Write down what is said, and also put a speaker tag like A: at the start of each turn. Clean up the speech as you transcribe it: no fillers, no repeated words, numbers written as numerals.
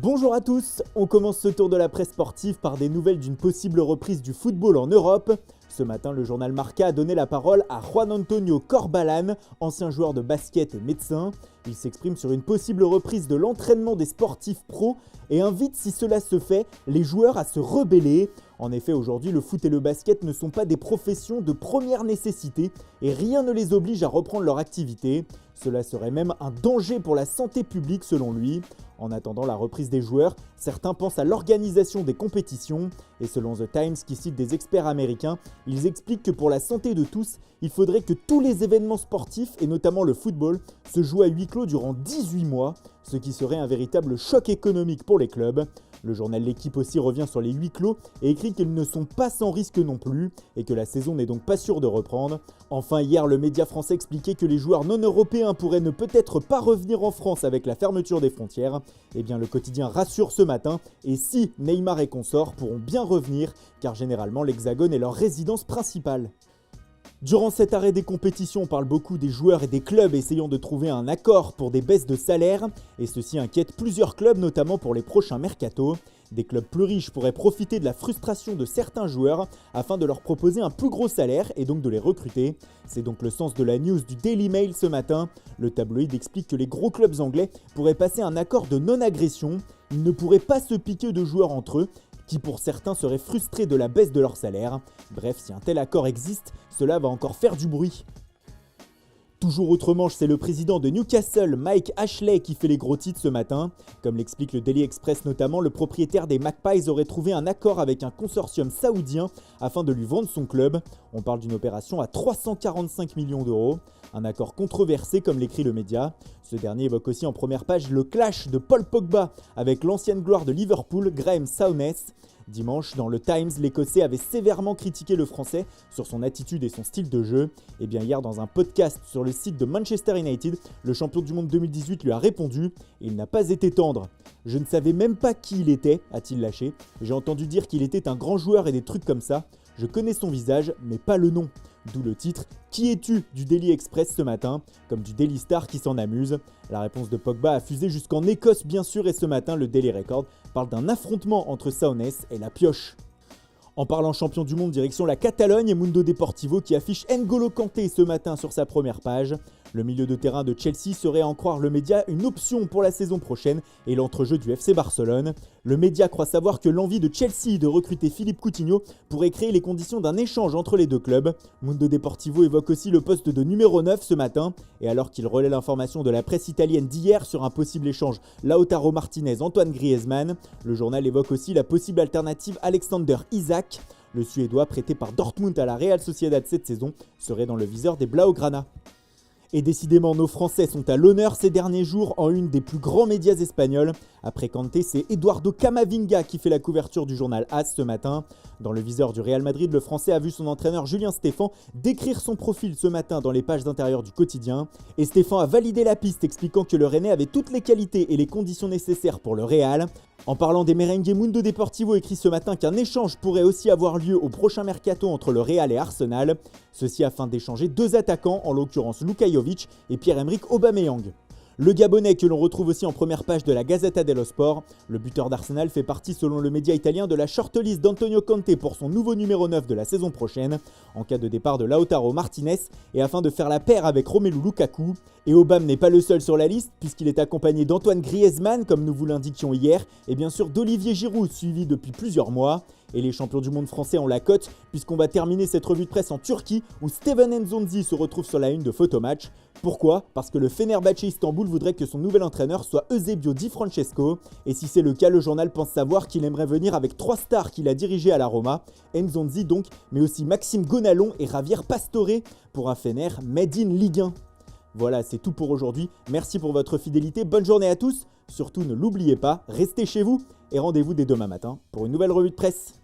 A: Bonjour à tous, on commence ce tour de la presse sportive par des nouvelles d'une possible reprise du football en Europe. Ce matin, le journal Marca a donné la parole à Juan Antonio Corbalán, ancien joueur de basket et médecin. Il s'exprime sur une possible reprise de l'entraînement des sportifs pros et invite, si cela se fait, les joueurs à se rebeller. En effet, aujourd'hui, le foot et le basket ne sont pas des professions de première nécessité et rien ne les oblige à reprendre leur activité. Cela serait même un danger pour la santé publique selon lui. En attendant la reprise des joueurs, certains pensent à l'organisation des compétitions. Et selon The Times, qui cite des experts américains, ils expliquent que pour la santé de tous, il faudrait que tous les événements sportifs, et notamment le football, se jouent à huis clos durant 18 mois, ce qui serait un véritable choc économique pour les clubs. Le journal L'Équipe aussi revient sur les huis clos et écrit qu'ils ne sont pas sans risque non plus et que la saison n'est donc pas sûre de reprendre. Enfin, hier, le média français expliquait que les joueurs non européens pourraient ne peut-être pas revenir en France avec la fermeture des frontières. Eh bien, le quotidien rassure ce matin et si Neymar et consorts pourront bien revenir car généralement l'Hexagone est leur résidence principale. Durant cet arrêt des compétitions, on parle beaucoup des joueurs et des clubs essayant de trouver un accord pour des baisses de salaire, et ceci inquiète plusieurs clubs, notamment pour les prochains mercatos. Des clubs plus riches pourraient profiter de la frustration de certains joueurs afin de leur proposer un plus gros salaire et donc de les recruter. C'est donc le sens de la news du Daily Mail ce matin. Le tabloïd explique que les gros clubs anglais pourraient passer un accord de non-agression. Ils ne pourraient pas se piquer de joueurs entre eux, qui pour certains seraient frustrés de la baisse de leur salaire. Bref, si un tel accord existe, cela va encore faire du bruit. Toujours autre manche, c'est le président de Newcastle, Mike Ashley, qui fait les gros titres ce matin. Comme l'explique le Daily Express notamment, le propriétaire des Magpies aurait trouvé un accord avec un consortium saoudien afin de lui vendre son club. On parle d'une opération à 345 millions d'euros. Un accord controversé comme l'écrit le média. Ce dernier évoque aussi en première page le clash de Paul Pogba avec l'ancienne gloire de Liverpool, Graeme Souness. Dimanche, dans le Times, l'Écossais avait sévèrement critiqué le Français sur son attitude et son style de jeu. Et bien hier, dans un podcast sur le site de Manchester United, le champion du monde 2018 lui a répondu et il n'a pas été tendre. « Je ne savais même pas qui il était », a-t-il lâché. « J'ai entendu dire qu'il était un grand joueur et des trucs comme ça. Je connais son visage, mais pas le nom. » D'où le titre « Qui es-tu » du Daily Express ce matin, comme du Daily Star qui s'en amuse. La réponse de Pogba a fusé jusqu'en Écosse bien sûr et ce matin le Daily Record parle d'un affrontement entre Souness et la pioche. En parlant champion du monde direction la Catalogne et Mundo Deportivo qui affiche N'Golo Kanté ce matin sur sa première page. Le milieu de terrain de Chelsea serait à en croire le média une option pour la saison prochaine et l'entrejeu du FC Barcelone. Le média croit savoir que l'envie de Chelsea de recruter Philippe Coutinho pourrait créer les conditions d'un échange entre les deux clubs. Mundo Deportivo évoque aussi le poste de numéro 9 ce matin et alors qu'il relaie l'information de la presse italienne d'hier sur un possible échange Lautaro Martinez-Antoine Griezmann, le journal évoque aussi la possible alternative Alexander Isak. Le Suédois prêté par Dortmund à la Real Sociedad cette saison serait dans le viseur des Blaugrana. Et décidément, nos Français sont à l'honneur ces derniers jours en une des plus grands médias espagnols. Après Kanté, c'est Eduardo Camavinga qui fait la couverture du journal AS ce matin. Dans le viseur du Real Madrid, le Français a vu son entraîneur Julien Stéphan décrire son profil ce matin dans les pages d'intérieur du quotidien. Et Stéphan a validé la piste, expliquant que le Rennais avait toutes les qualités et les conditions nécessaires pour le Real. En parlant des merengues, Mundo Deportivo écrit ce matin qu'un échange pourrait aussi avoir lieu au prochain mercato entre le Real et Arsenal. Ceci afin d'échanger deux attaquants, en l'occurrence Luka Jovic et Pierre-Emerick Aubameyang. Le Gabonais que l'on retrouve aussi en première page de la Gazzetta dello Sport, le buteur d'Arsenal fait partie selon le média italien de la shortlist d'Antonio Conte pour son nouveau numéro 9 de la saison prochaine, en cas de départ de Lautaro Martinez et afin de faire la paire avec Romelu Lukaku. Et Aubame n'est pas le seul sur la liste puisqu'il est accompagné d'Antoine Griezmann comme nous vous l'indiquions hier et bien sûr d'Olivier Giroud suivi depuis plusieurs mois. Et les champions du monde français ont la cote puisqu'on va terminer cette revue de presse en Turquie où Steven Nzonzi se retrouve sur la une de Photomatch. Pourquoi ? Parce que le Fenerbahçe Istanbul voudrait que son nouvel entraîneur soit Eusebio Di Francesco. Et si c'est le cas, le journal pense savoir qu'il aimerait venir avec 3 stars qu'il a dirigées à la Roma. Nzonzi donc, mais aussi Maxime Gonalon et Javier Pastore pour un Fener Made in Ligue 1. Voilà, c'est tout pour aujourd'hui. Merci pour votre fidélité. Bonne journée à tous. Surtout, ne l'oubliez pas, restez chez vous et rendez-vous dès demain matin pour une nouvelle revue de presse.